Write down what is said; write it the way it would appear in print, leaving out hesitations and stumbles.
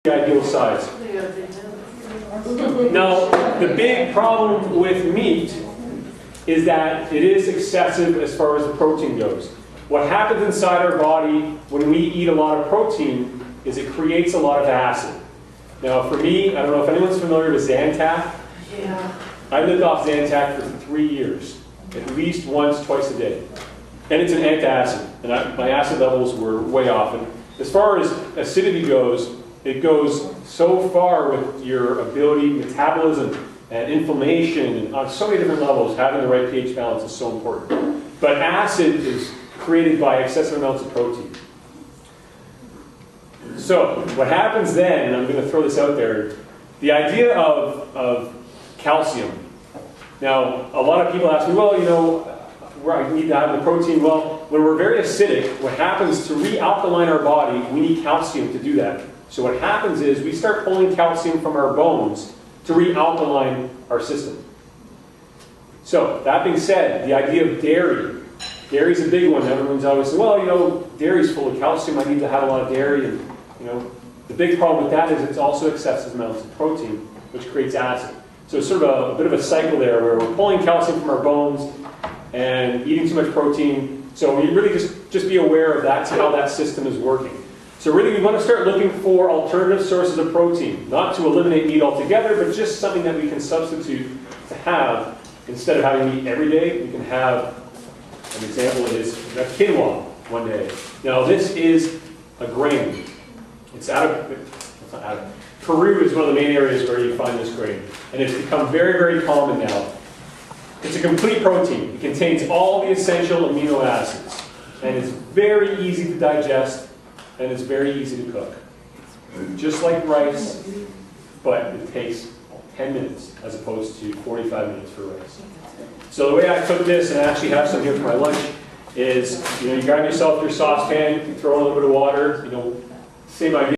ideal size. Now, the big problem with meat is that it is excessive as far as the protein goes. What happens inside our body when we eat a lot of protein is it creates a lot of acid. Now, for me, I don't know if anyone's familiar with Zantac. Yeah. I lived off Zantac for 3 years, at least once, twice a day. And it's an antacid, and my acid levels were way off. And as far as acidity goes, it goes so far with your ability, metabolism, and inflammation, and on so many different levels, having the right pH balance is so important. But acid is created by excessive amounts of protein. So what happens then, and I'm going to throw this out there, the idea of calcium. Now, a lot of people ask me, well, you know, I need to have the protein. Well, when we're very acidic, what happens to realkaline our body, we need calcium to do that. So what happens is we start pulling calcium from our bones to realkaline our system. So, that being said, the idea of dairy. Dairy's a big one. Everyone's always saying, well, you know, dairy's full of calcium. I need to have a lot of dairy. And, you know, the big problem with that is it's also excessive amounts of protein, which creates acid. So it's sort of a bit of a cycle there where we're pulling calcium from our bones and eating too much protein. So we really just be aware of that's how that system is working. So really we want to start looking for alternative sources of protein, not to eliminate meat altogether, but just something that we can substitute to have. Instead of having meat every day, we can have, an example is quinoa one day. Now this is a grain. It's not out of, Peru is one of the main areas where you find this grain. And it's become very, very common now. It's a complete protein. It contains all the essential amino acids. And it's very easy to digest, and it's very easy to cook. Just like rice, but it takes 10 minutes as opposed to 45 minutes for rice. So the way I cook this, and I actually have some here for my lunch, is you grab yourself your saucepan, you throw in a little bit of water, same idea.